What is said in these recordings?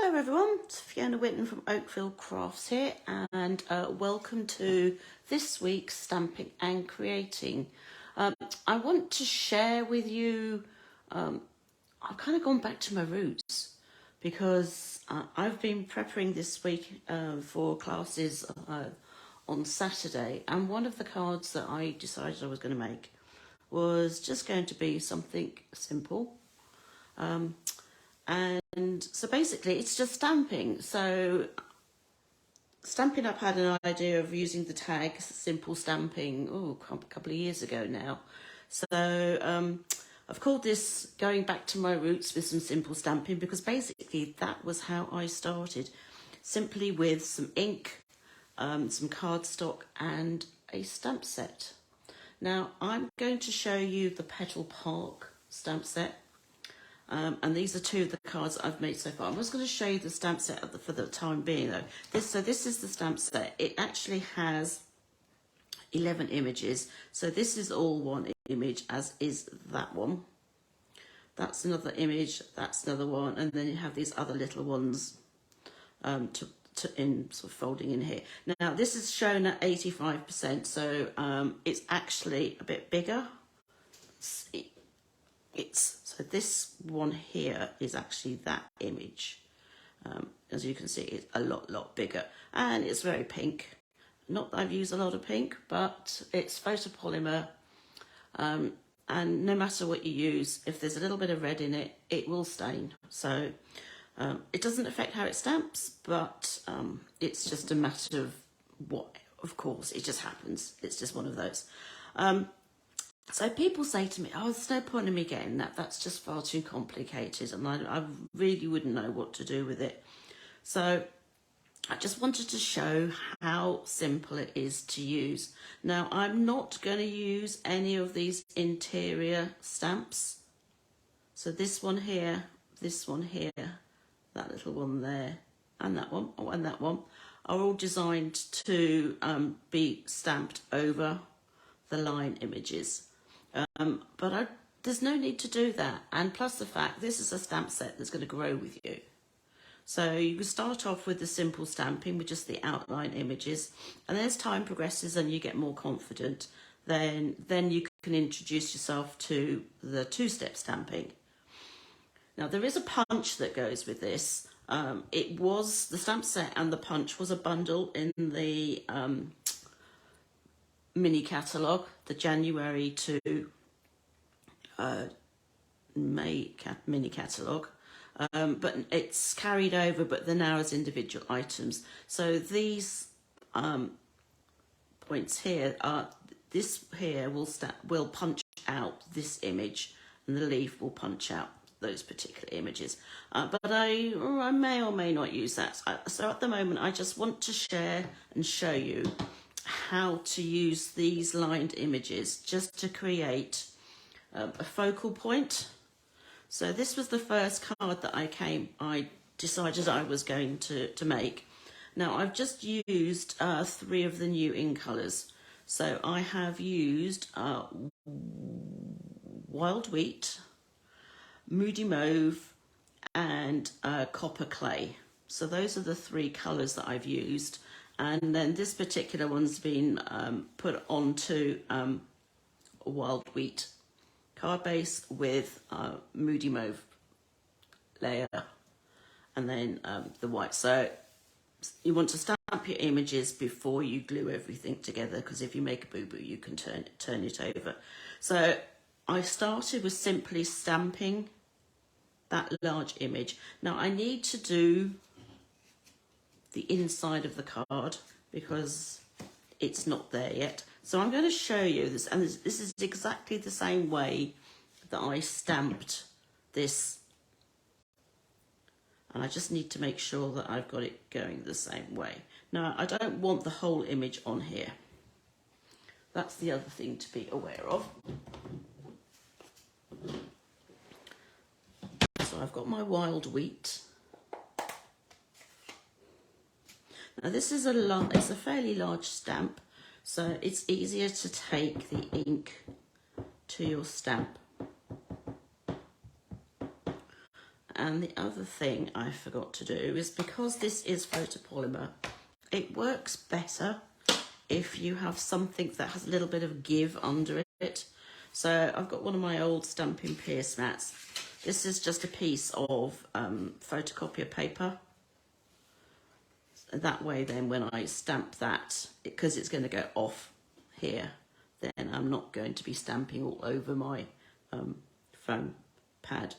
Hello everyone, it's Fiona Whitten from Oakville Crafts here, and welcome to this week's Stamping and Creating. I want to share with you, I've kind of gone back to my roots because I've been preparing this week for classes on Saturday, and one of the cards that I decided I was going to make was just going to be something simple. And so basically it's just stamping. So Stampin' Up had an idea of using the tag simple stamping a couple of years ago now. So I've called this going back to my roots with some simple stamping, because basically that was how I started. Simply with some ink, some cardstock and a stamp set. Now I'm going to show you the Petal Park stamp set. And these are two of the cards I've made so far. I'm just going to show you the stamp set for the time being though. This is the stamp set. It actually has 11 images. So this is all one image, as is that one. That's another image, that's another one, and then you have these other little ones in sort of folding in here. Now this is shown at 85%, so it's actually a bit bigger. So this one here is actually that image. As you can see, it's a lot bigger, and it's very pink. Not that I've used a lot of pink, but it's photopolymer, and no matter what you use, if there's a little bit of red in it, it will stain. So it doesn't affect how it stamps, but it's just a matter of what, of course, it just happens. It's just one of those. So people say to me, oh, there's no point in me getting that. That's just far too complicated, and I really wouldn't know what to do with it. So I just wanted to show how simple it is to use. Now, I'm not going to use any of these interior stamps. So this one here, that little one there, and that one, and that one, are all designed to be stamped over the line images. But there's no need to do that, and plus the fact this is a stamp set that's going to grow with you. So you can start off with the simple stamping with just the outline images, and as time progresses and you get more confident, then you can introduce yourself to the two-step stamping. Now there is a punch that goes with this. It was the stamp set and the punch was a bundle in the mini catalogue, the January to May mini catalogue, but it's carried over, but they're now as individual items. So these points here are, this here will punch out this image, and the leaf will punch out those particular images. But I may or may not use that. So at the moment, I just want to share and show you how to use these lined images just to create a focal point. So this was the first card that I decided I was going to make. Now I've just used 3 of the new ink colours. So I have used Wild Wheat, Moody Mauve and Copper Clay. So those are the 3 colours that I've used. And then this particular one's been put onto a Wild Wheat card base with Moody Mauve layer, and then the white. So you want to stamp your images before you glue everything together, because if you make a boo-boo, you can turn it over. So I started with simply stamping that large image. Now I need to do the inside of the card because it's not there yet. So I'm going to show you this, and this is exactly the same way that I stamped this. And I just need to make sure that I've got it going the same way. Now, I don't want the whole image on here. That's the other thing to be aware of. So I've got my Wild Wheat. Now this is it's a fairly large stamp, so it's easier to take the ink to your stamp. And the other thing I forgot to do is, because this is photopolymer, it works better if you have something that has a little bit of give under it. So I've got one of my old Stampin' Pierce mats. This is just a piece of photocopier paper. That way then when I stamp that, because it's going to go off here, then I'm not going to be stamping all over my foam pad.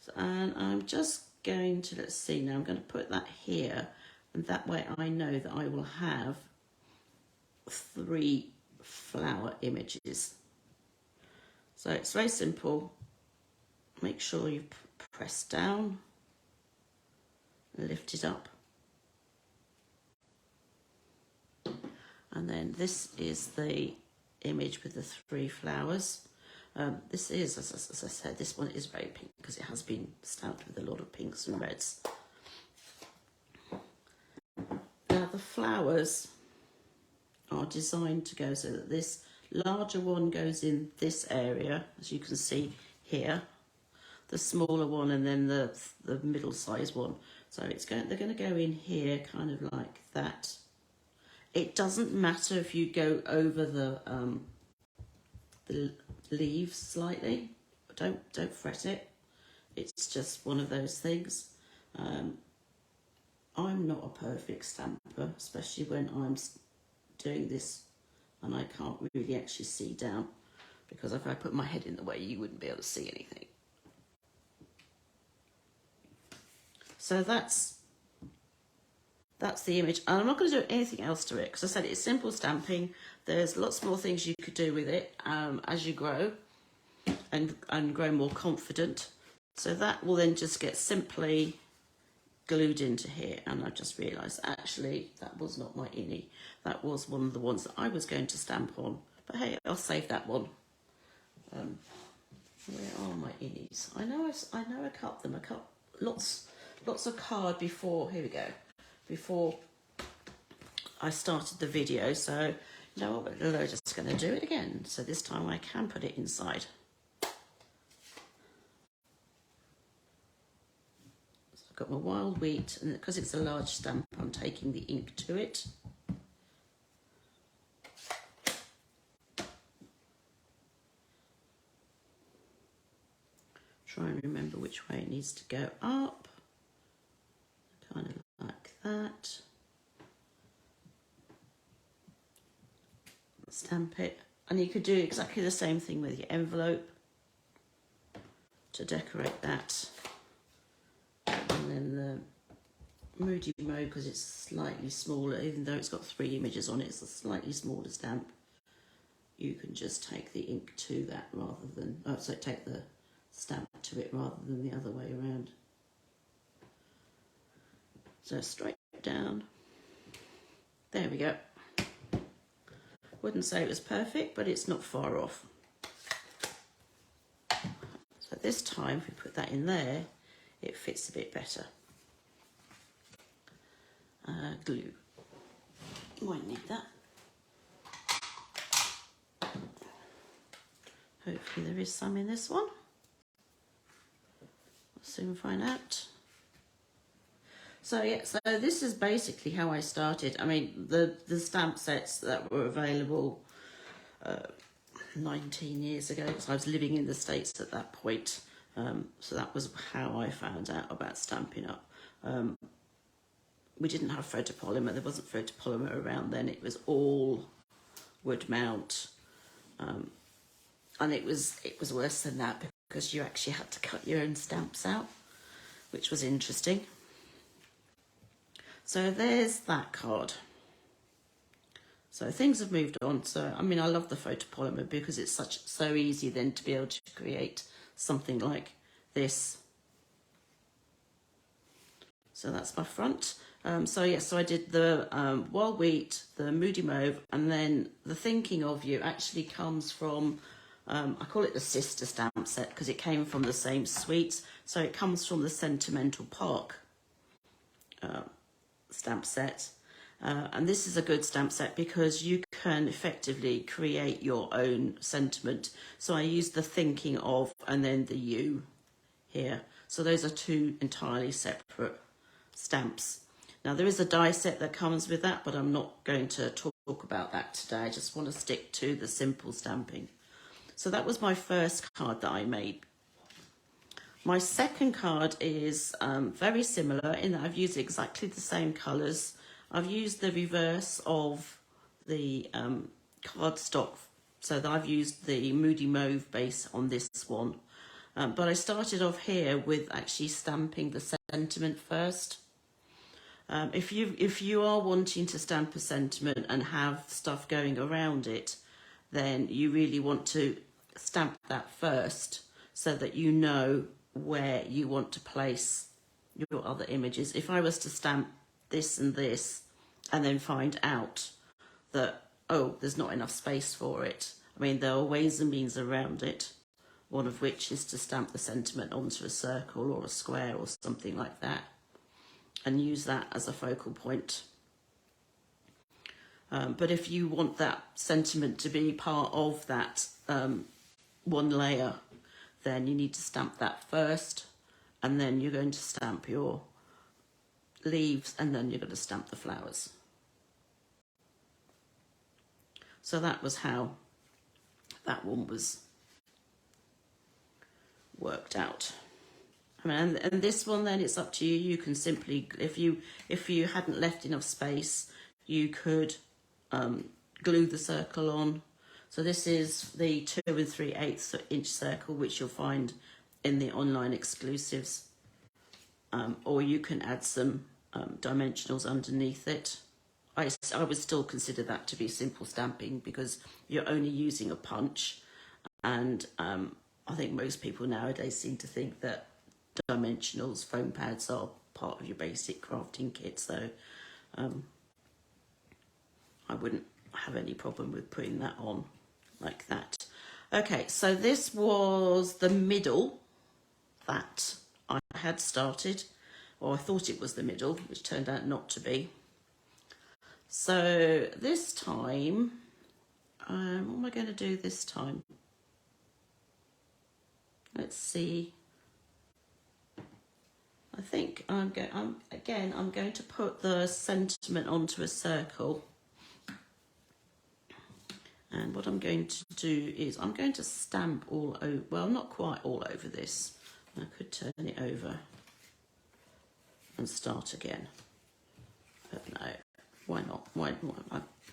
So, and I'm just going to, let's see now, I'm going to put that here, and that way I know that I will have 3 flower images. So it's very simple. Make sure you press down, lift it up. And then this is the image with the 3 flowers. This is, as I said, this one is very pink because it has been stamped with a lot of pinks and reds. Now the flowers are designed to go so that this larger one goes in this area, as you can see here, the smaller one, and then the middle-sized one. So they're going to go in here, kind of like that. It doesn't matter if you go over the leaves slightly. Don't fret it. It's just one of those things. I'm not a perfect stamper, especially when I'm doing this and I can't really actually see down, because if I put my head in the way, you wouldn't be able to see anything. So that's the image, and I'm not going to do anything else to it because I said it's simple stamping. There's lots more things you could do with it as you grow and grow more confident. So that will then just get simply glued into here. And I just realised actually that was not my innie. That was one of the ones that I was going to stamp on. But hey, I'll save that one. Where are my innies? I know I cut them. I cut lots of card before. Here we go. Before I started the video, so you know what, we're just going to do it again. So this time I can put it inside. So I've got my wild wheat, and because it's a large stamp, I'm taking the ink to it. Try and remember which way it needs to go up. Kind of like that. Stamp it, and you could do exactly the same thing with your envelope to decorate that. And then the Moody Mauve, because it's slightly smaller, even though it's got 3 images on it, it's a slightly smaller stamp. You can just take the ink to that rather than, take the stamp to it rather than the other way around. So straight down. There we go. Wouldn't say it was perfect, but it's not far off. So this time, if we put that in there, it fits a bit better. Glue. Might need that. Hopefully there is some in this one. We'll soon find out. So yeah, so this is basically how I started. I mean, the stamp sets that were available 19 years ago, because I was living in the States at that point. So that was how I found out about Stampin' Up. We didn't have photopolymer. There wasn't photopolymer around then. It was all wood mount. And it was worse than that because you actually had to cut your own stamps out, which was interesting. So there's that card. So things have moved on. So, I mean, I love the photopolymer because it's so easy then to be able to create something like this. So that's my front. So I did the wild wheat, the Moody Mauve, and then the Thinking of You actually comes from, I call it the sister stamp set because it came from the same suite. So it comes from the Sentimental Park stamp set. And this is a good stamp set because you can effectively create your own sentiment. So I used the Thinking of and then the You here. So those are two entirely separate stamps. Now there is a die set that comes with that, but I'm not going to talk about that today. I just want to stick to the simple stamping. So that was my first card that I made. My second card is very similar in that I've used exactly the same colours. I've used the reverse of the cardstock, so that I've used the Moody Mauve base on this one. But I started off here with actually stamping the sentiment first. If you are wanting to stamp a sentiment and have stuff going around it, then you really want to stamp that first so that you know where you want to place your other images. If I was to stamp this and this and then find out that, oh, there's not enough space for it, I mean, there are ways and means around it, one of which is to stamp the sentiment onto a circle or a square or something like that and use that as a focal point. But if you want that sentiment to be part of that one layer, then you need to stamp that first, and then you're going to stamp your leaves, and then you're going to stamp the flowers. So that was how that one was worked out. I mean, and this one, then it's up to you. You can simply, if you hadn't left enough space, you could glue the circle on. So this is the 2 3/8 inch circle, which you'll find in the online exclusives, or you can add some dimensionals underneath it. I would still consider that to be simple stamping because you're only using a punch, and I think most people nowadays seem to think that dimensionals, foam pads are part of your basic crafting kit, so I wouldn't have any problem with putting that on like that. Okay, so this was the middle that I had started, or I thought it was the middle, which turned out not to be. So this time, what am I going to do this time? Let's see. I think I'm going to put the sentiment onto a circle. And what I'm going to do is I'm going to stamp all over, well, not quite all over this. I could turn it over and start again. But no, why not? Why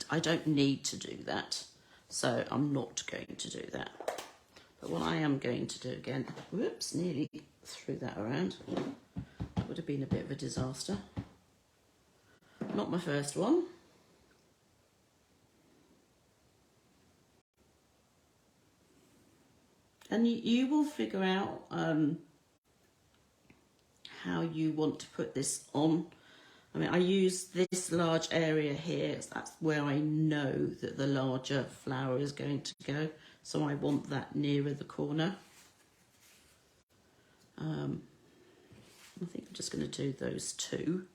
I don't need to do that, so I'm not going to do that. But what I am going to do again, whoops, nearly threw that around. That would have been a bit of a disaster. Not my first one. And you will figure out how you want to put this on. I mean, I use this large area here. So that's where I know that the larger flower is going to go. So I want that nearer the corner. I think I'm just going to do those two.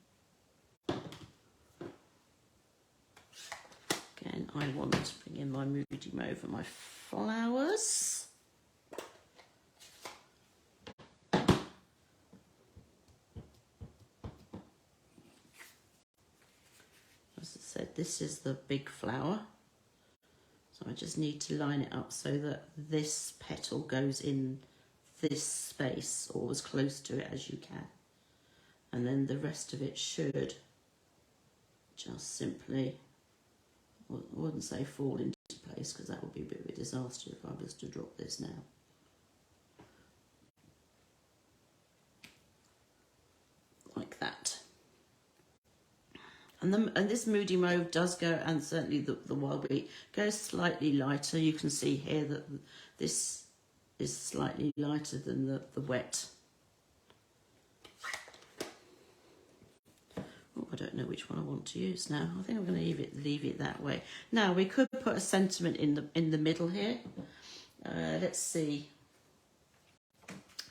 Again, I want to bring in my Moody Mauve and my flowers. As I said, this is the big flower. So I just need to line it up so that this petal goes in this space or as close to it as you can. And then the rest of it should just simply, I wouldn't say fall into place because that would be a bit of a disaster if I was to drop this now. Like that. And this Moody Mauve does go, and certainly the Wild Wheat goes slightly lighter. You can see here that this is slightly lighter than the wet. Oh, I don't know which one I want to use now. I think I'm going to leave it that way. Now we could put a sentiment in the middle here. Let's see.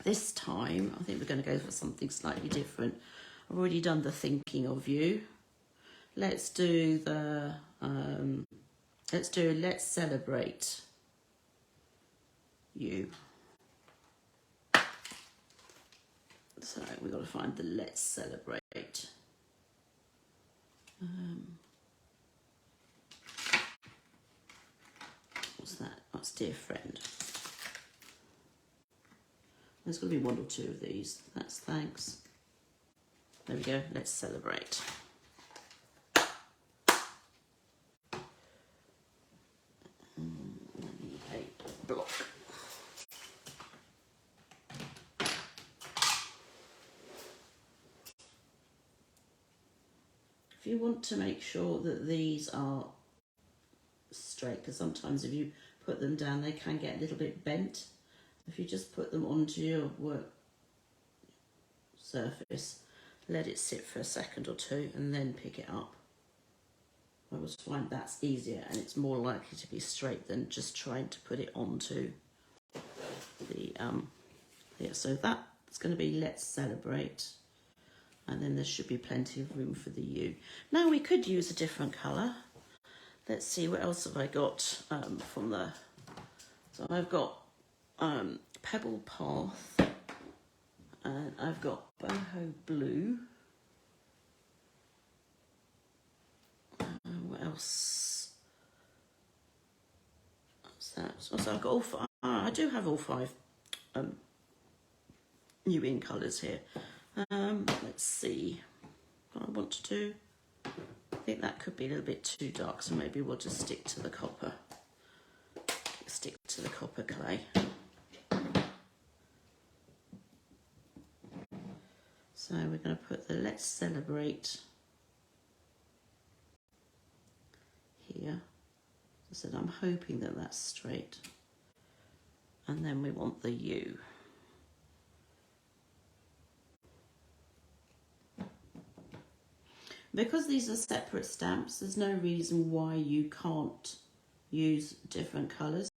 This time I think we're going to go for something slightly different. I've already done the thinking of you. Let's do the let's celebrate you. So we've got to find the Let's Celebrate. What's that? That's Dear Friend. There's going to be one or two of these. That's Thanks. There we go. Let's Celebrate. I need a block. If you want to make sure that these are straight, because sometimes if you put them down they can get a little bit bent. If you just put them onto your work surface, let it sit for a second or two and then pick it up. I always find that's easier and it's more likely to be straight than just trying to put it onto the yeah, so that's going to be Let's Celebrate, and then there should be plenty of room for the U. Now we could use a different colour. Let's see, what else have I got from the... So I've got Pebble Path, and I've got Boho Blue. What else? What's that? So I've got all five. I do have all five new in colours here. Let's see what I want to do. I think that could be a little bit too dark, so maybe we'll just stick to the copper. Stick to the copper clay. So we're going to put the Let's Celebrate here. I said I'm hoping that that's straight. And then we want the U. Because these are separate stamps, there's no reason why you can't use different colours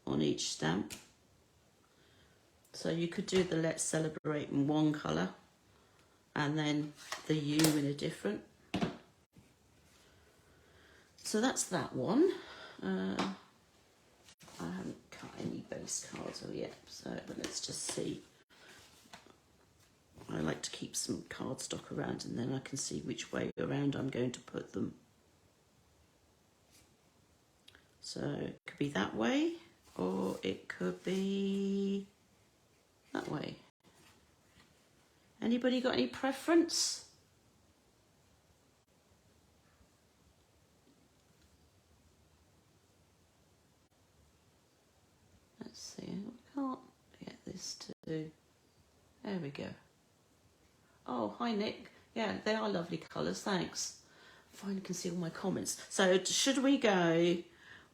on each stamp. So you could do the Let's Celebrate in one colour and then the U in a different. So that's that one. I haven't cut any base cards yet, so but let's just see. I like to keep some cardstock around and then I can see which way around I'm going to put them. So it could be that way or it could be that way. Anybody got any preference? Let's see, we can't get this to do. There we go. Oh, hi Nick. Yeah, they are lovely colours, thanks. Finally can see all my comments. So should we go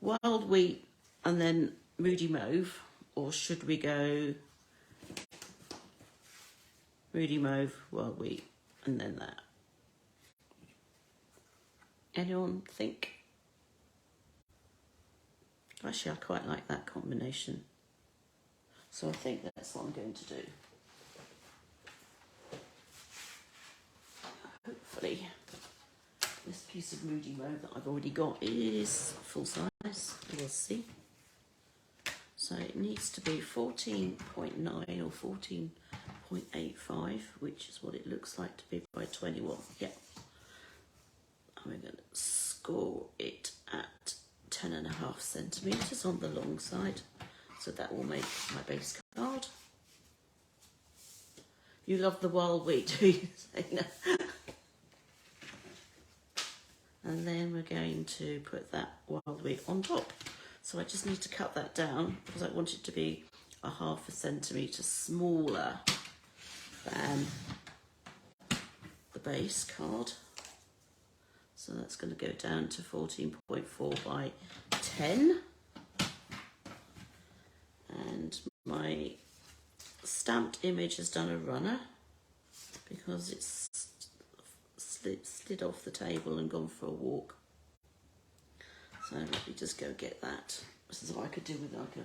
Wild Wheat and then Moody Mauve, or should we go Moody Mauve, Wild Wheat, and then that? Anyone think? Actually, I quite like that combination. So I think that's what I'm going to do. Hopefully this piece of Moody Mauve that I've already got is full size. We'll see. So it needs to be 14.9 or 14.85, which is what it looks like to be by 21. Yeah. And we're going to score it at 10.5 centimetres on the long side. So that will make my base card. You love the Wild Wheat, do you? And then we're going to put that Wild Wheat on top. So I just need to cut that down because I want it to be 0.5 centimetre smaller than the base card. So that's going to go down to 14.4 by 10. And my stamped image has done a runner because it's slid off the table and gone for a walk. So let me just go get that. This is what I could do with like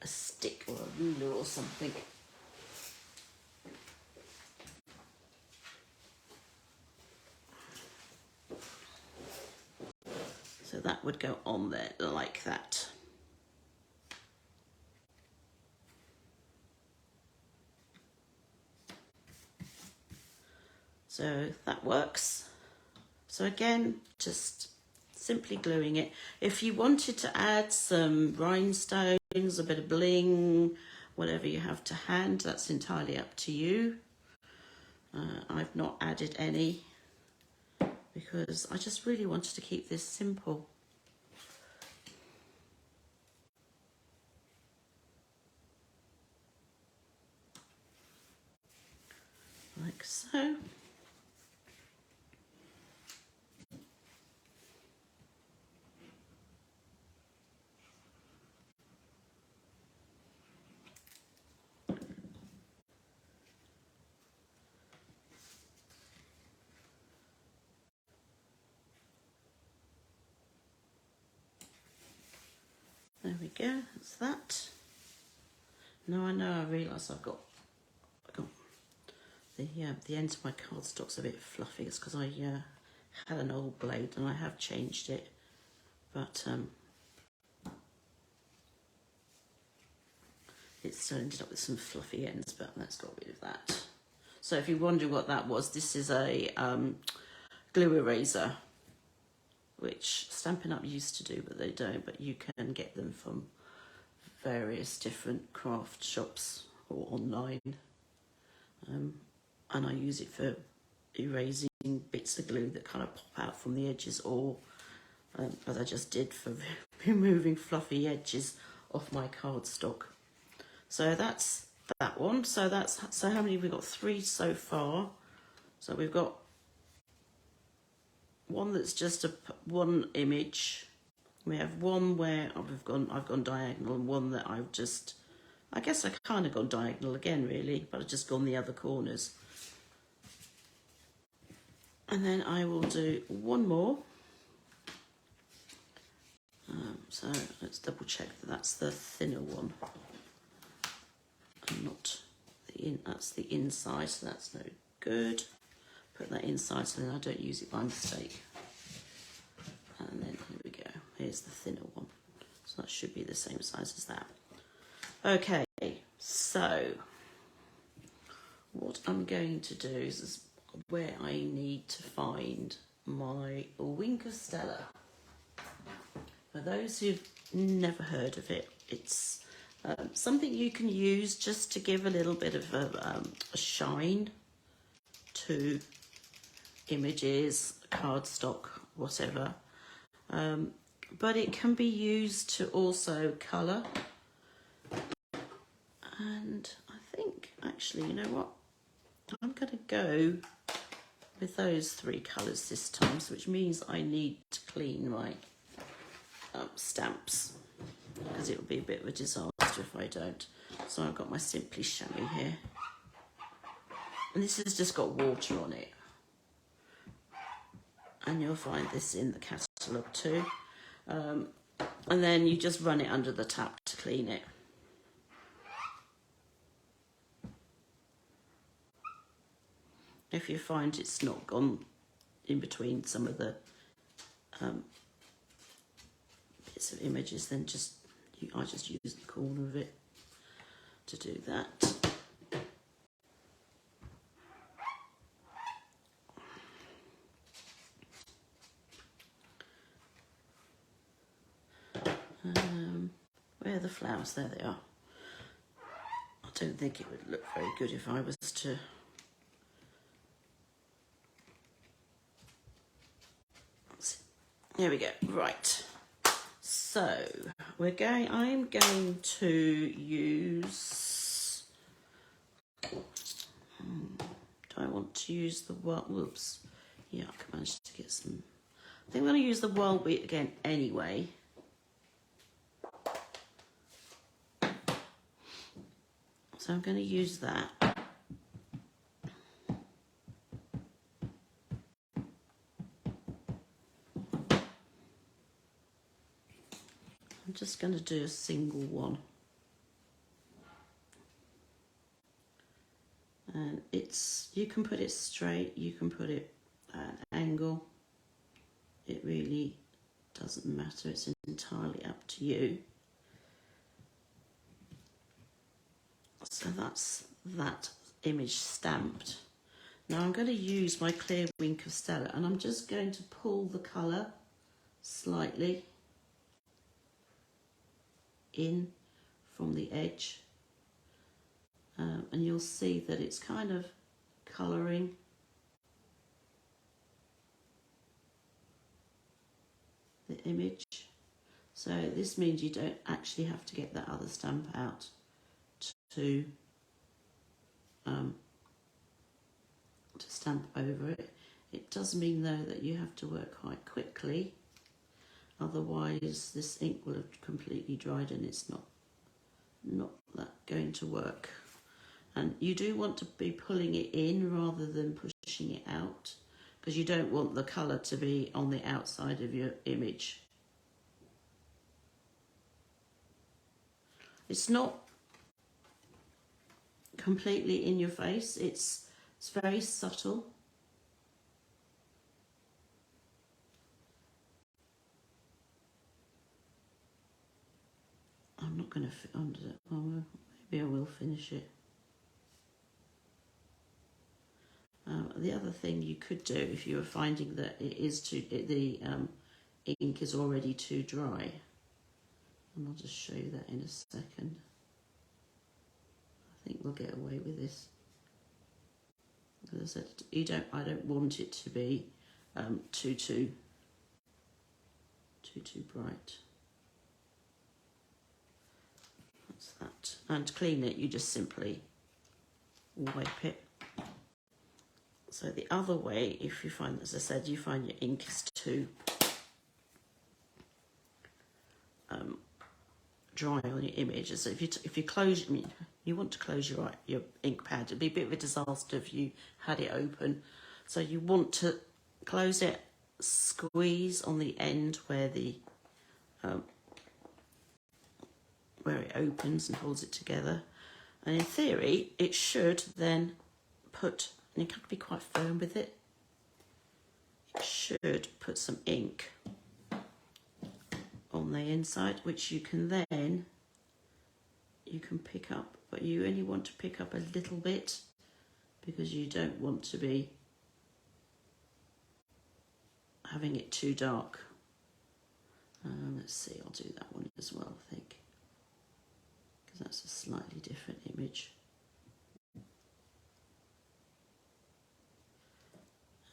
a stick or a ruler or something. So that would go on there like that. So that works. So again, just simply gluing it. If you wanted to add some rhinestones, a bit of bling, whatever you have to hand, that's entirely up to you. I've not added any because I just really wanted to keep this simple. Like so. There we go, that's that. Now I realise I've got the ends of my cardstock's a bit fluffy. It's because I had an old blade and I have changed it, but it's still ended up with some fluffy ends, but let's get rid of that. So if you're wondering what that was, this is a glue eraser, which Stampin' Up used to do, but they don't, but you can get them from various different craft shops or online. And I use it for erasing bits of glue that kind of pop out from the edges, or as I just did, for removing fluffy edges off my cardstock. So that's that one. So how many have we got? 3 so far. So we've got one that's just one image. We have one where I've gone diagonal, and one that I guess I kind of gone diagonal again really, but I've just gone the other corners. And then I will do one more. So let's double check that that's the thinner one, and not that's the inside, so that's no good. Put that inside so then I don't use it by mistake. And then here we go, here's the thinner one. So that should be the same size as that. Okay, so what I'm going to do is where I need to find my Winker Stella. For those who've never heard of it, it's something you can use just to give a little bit of a shine to images, cardstock, whatever. But it can be used to also colour. And I think, actually, you know what? I'm going to go with those 3 colours this time, so which means I need to clean my stamps, because it will be a bit of a disaster if I don't. So I've got my Simply Chamois here, and this has just got water on it, and you'll find this in the catalogue too. And then you just run it under the tap to clean it. If you find it's not gone in between some of the bits of images, then I just use the corner of it to do that. Where are the flowers? There they are. I don't think it would look very good if I was to There we go. Right. So I'm going to use, do I want to use the whoops. Yeah, I managed to get some. I think I'm going to use the wild wheat again anyway. So I'm going to use that. I'm just going to do a single one. And you can put it straight, you can put it at an angle. It really doesn't matter, it's entirely up to you. So that's that image stamped. Now I'm going to use my clear Wink of Stella, and I'm just going to pull the colour slightly in from the edge, and you'll see that it's kind of colouring the image. So this means you don't actually have to get that other stamp out to stamp over it. It does mean though that you have to work quite quickly, otherwise this ink will have completely dried and it's not that going to work. And you do want to be pulling it in rather than pushing it out, because you don't want the colour to be on the outside of your image. It's not completely in your face, it's very subtle. I'm not going to fit under it. Oh, maybe I will finish it. The other thing you could do, if you were finding that it is the ink is already too dry, and I'll just show you that in a second. I think we'll get away with this. As I said, I don't want it to be too bright. That's that. And to clean it, you just simply wipe it. So the other way, if you find, as I said, you find your ink is too dry on your image. So if you close, you want to close your ink pad. It'd be a bit of a disaster if you had it open. So you want to close it, squeeze on the end where the where it opens and holds it together. And in theory, it should then put, and you have to be quite firm with it, it should put some ink on the inside, which you can pick up, but you only want to pick up a little bit because you don't want to be having it too dark. Let's see, I'll do that one as well, I think, because that's a slightly different image.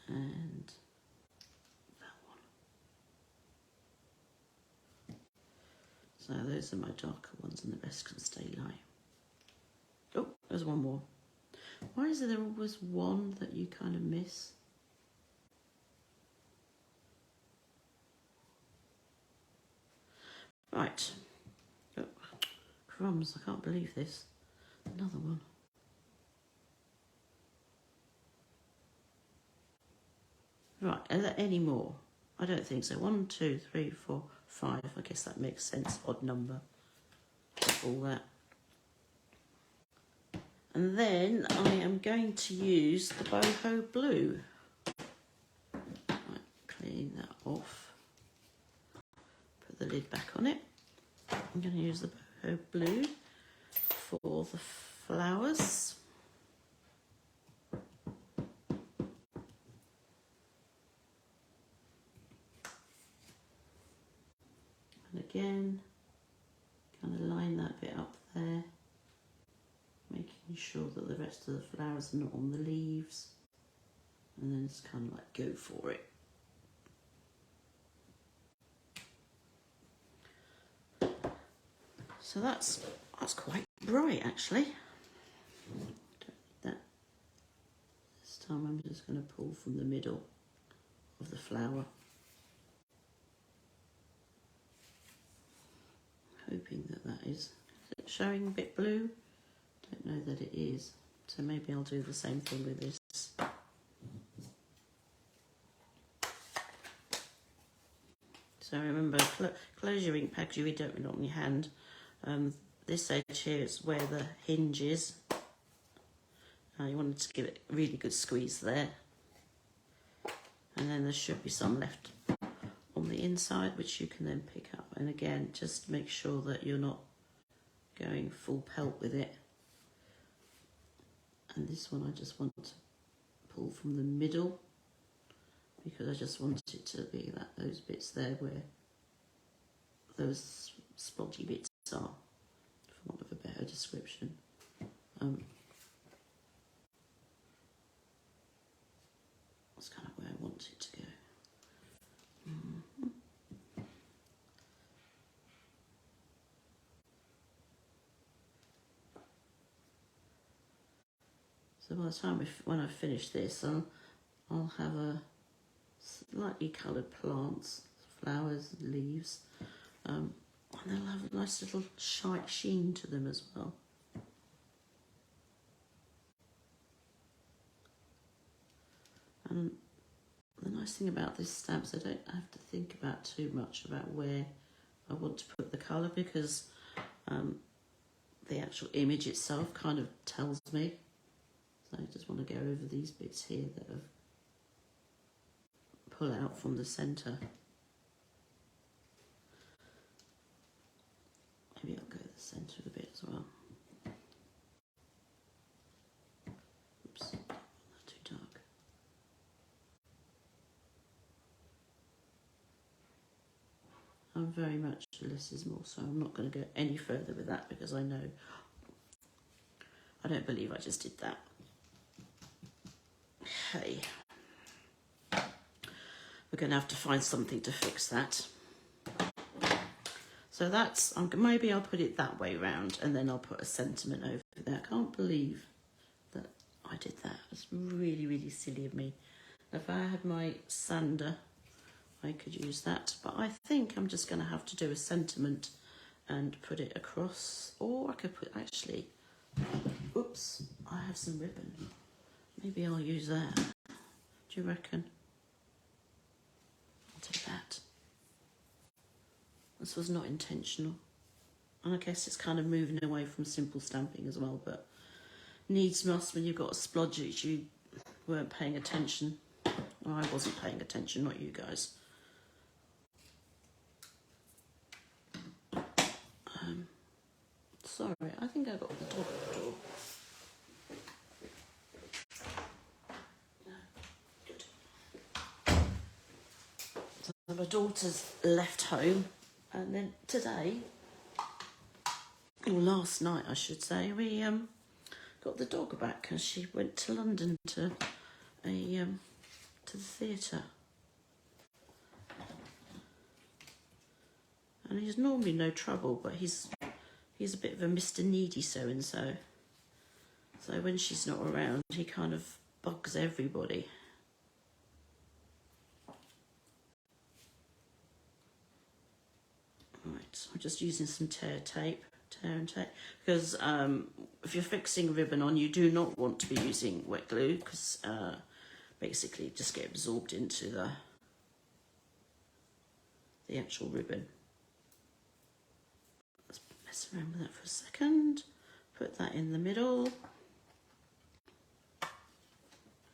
And that one. So those are my darker ones, and the rest can stay light. Oh, there's one more. Why is there always one that you kind of miss? Right. Oh, crumbs, I can't believe this. Another one. Right, are there any more? I don't think so. 1, 2, 3, 4, 5. I guess that makes sense. Odd number. All that. And then I am going to use the Boho Blue. Right, clean that off. Put the lid back on it. I'm going to use the Boho Blue for the flowers. And again, kind of line that bit up there, making sure that the rest of the flowers are not on the leaves, and then it's kind of like go for it. So that's quite bright actually. Don't need that. This time I'm just going to pull from the middle of the flower, hoping that is it showing a bit blue. Don't know that it is, so maybe I'll do the same thing with this. So remember, close your ink pad because you don't want it on your hand. This edge here is where the hinge is. You wanted to give it a really good squeeze there. And then there should be some left on the inside, which you can then pick up. And again, just make sure that you're not going full pelt with it. And this one I just want to pull from the middle, because I just want it to be that those bits there where those splodgy bits are, for want of a better description. That's kind of where I want it to go. So by the time when I finish this, I'll have a slightly coloured plants, flowers, leaves, and they'll have a nice little sheen to them as well. And the nice thing about this stamp is I don't have to think about too much about where I want to put the colour, because the actual image itself kind of tells me. So I just want to go over these bits here that have pull out from the centre. Maybe I'll go to the centre of the bit as well. Oops, not too dark. I'm very much less is more, so I'm not going to go any further with that, because I know, I don't believe I just did that. Okay. We're going to have to find something to fix that. So that's, maybe I'll put it that way round, and then I'll put a sentiment over there. I can't believe that I did that. It's really, really silly of me. If I had my sander, I could use that, but I think I'm just going to have to do a sentiment and put it across, or I could put, actually, oops, I have some ribbon. Maybe I'll use that. Do you reckon? I'll do that. This was not intentional. And I guess it's kind of moving away from simple stamping as well, but needs must when you've got a splodge, you weren't paying attention. Well, I wasn't paying attention, not you guys. Sorry, I think I got the dog at the door. No, good. So my daughter's left home, and then today, or last night I should say, we got the dog back, and she went to London to the theatre. And he's normally no trouble, but he's a bit of a Mr. Needy so-and-so. So when she's not around, he kind of bugs everybody. Right, so I'm just using some tear and tape, because if you're fixing ribbon on, you do not want to be using wet glue, because basically it just get absorbed into the actual ribbon. Let's mess around with that for a second. Put that in the middle.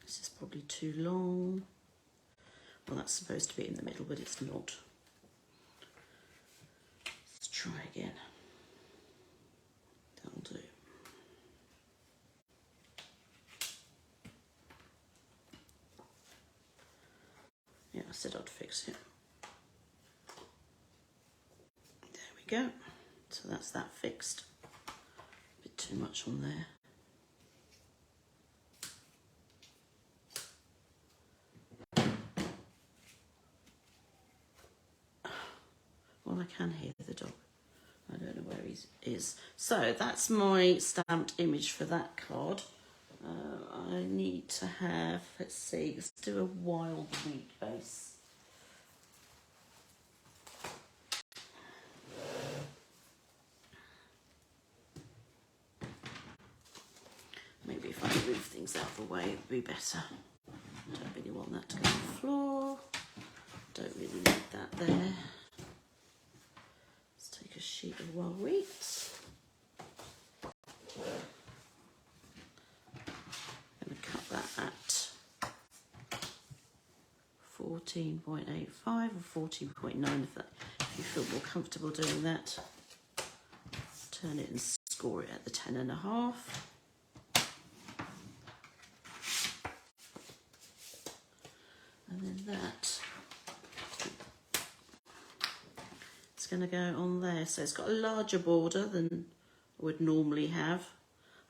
This is probably too long. Well, that's supposed to be in the middle, but it's not. Let's try again. That'll do. Yeah, I said I'd fix it. There we go. So that's that fixed. A bit too much on there. Well, I can hear the dog. I don't know where he is. So that's my stamped image for that card. I need to have, let's see, let's do a wild wheat base. Maybe if I move things out of the way, it would be better. Don't really want that to go on the floor. Don't really need that there. Let's take a sheet of wild wheat. I'm going to cut that at 14.85 or 14.9 if you feel more comfortable doing that. Turn it and score it at the 10.5. that. It's going to go on there. So it's got a larger border than I would normally have.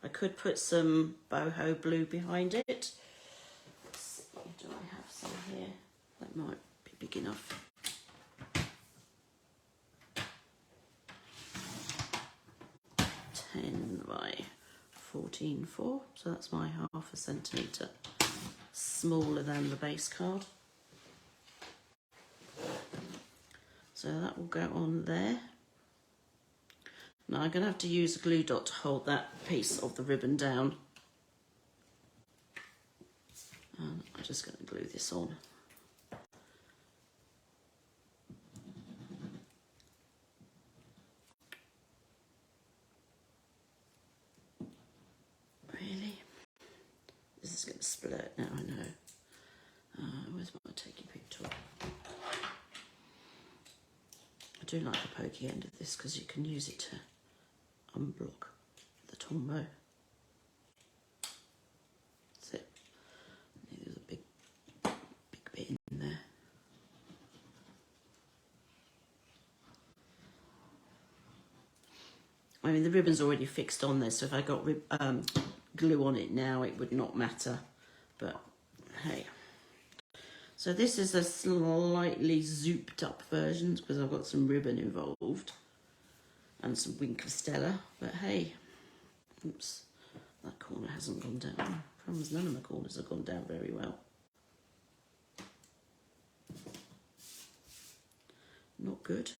I could put some boho blue behind it. Let's see, do I have some here? That might be big enough. By 14.4, so that's my ½ centimetre smaller than the base card. So that will go on there. Now I'm going to have to use a glue dot to hold that piece of the ribbon down. And I'm just going to glue this on. This is going to split now, I know. Where's my taking picture? I do like the pokey end of this because you can use it to unblock the tombow. That's it. There's a big bit in there. I mean, the ribbon's already fixed on there, so if I got glue on it now, it would not matter, but hey. So this is a slightly zooped up version because I've got some ribbon involved and some wink of Stella, but hey, oops, that corner hasn't gone down. Problems, none of my corners have gone down very well. Not good.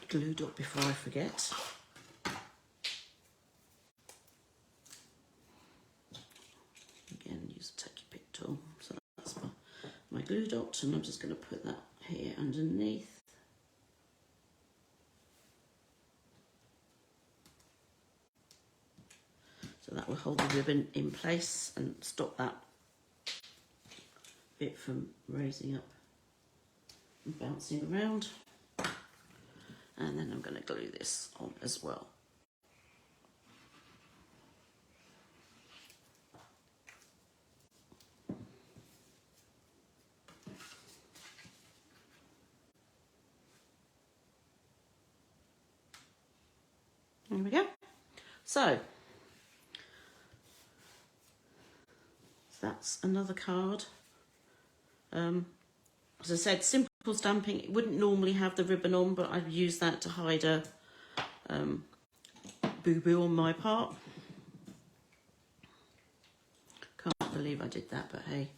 Glued up before I forget. Again, use a tacky pick tool. So that's my glue dot, and I'm just going to put that here underneath. So that will hold the ribbon in place and stop that bit from raising up and bouncing around. And then I'm going to glue this on as well. There we go. So that's another card. As I said, simple stamping. It wouldn't normally have the ribbon on, but I've used that to hide a boo-boo on my part. Can't believe I did that, but hey.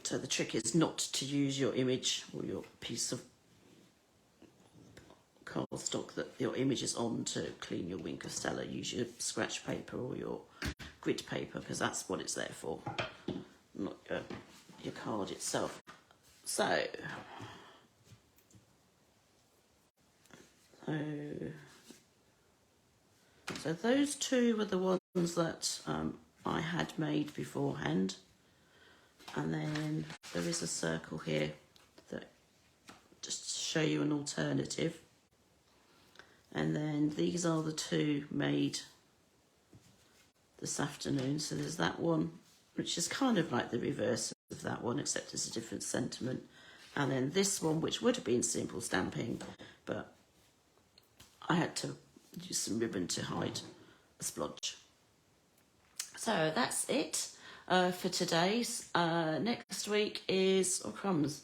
So the trick is not to use your image or your piece of cardstock that your image is on to clean your wink of Stella. Use your scratch paper or your grid paper because that's what it's there for, not your card itself. So those two were the ones that I had made beforehand, and then there is a circle here that just to show you an alternative, and then these are the two made this afternoon. So there's that one, which is kind of like the reverse of that one, except it's a different sentiment. And then this one, which would have been simple stamping, but I had to use some ribbon to hide a splodge. So that's it for today's. Next week is, oh crumbs,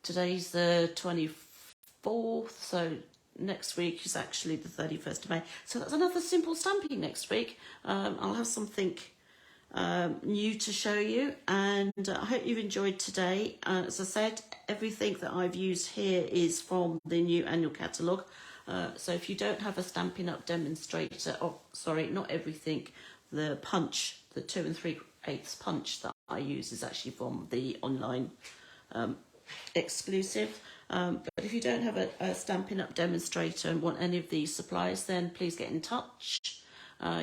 today's the 24th, so next week is actually the 31st of May. So that's another simple stamping next week. I'll have something new to show you, and I hope you've enjoyed today. As I said, everything that I've used here is from the new annual catalogue, so if you don't have a Stampin' Up! Demonstrator, oh sorry, not everything, the punch, the 2 3/8 punch that I use is actually from the online exclusive. But if you don't have a Stampin' Up! Demonstrator and want any of these supplies, then please get in touch.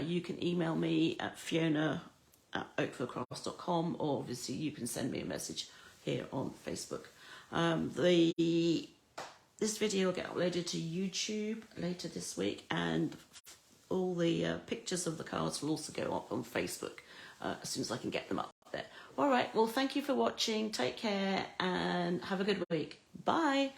You can email me at Fiona@oakfieldcrafts.com, or obviously you can send me a message here on Facebook. This video will get uploaded to YouTube later this week, and all the pictures of the cards will also go up on Facebook as soon as I can get them up there. All right, well, thank you for watching. Take care and have a good week. Bye.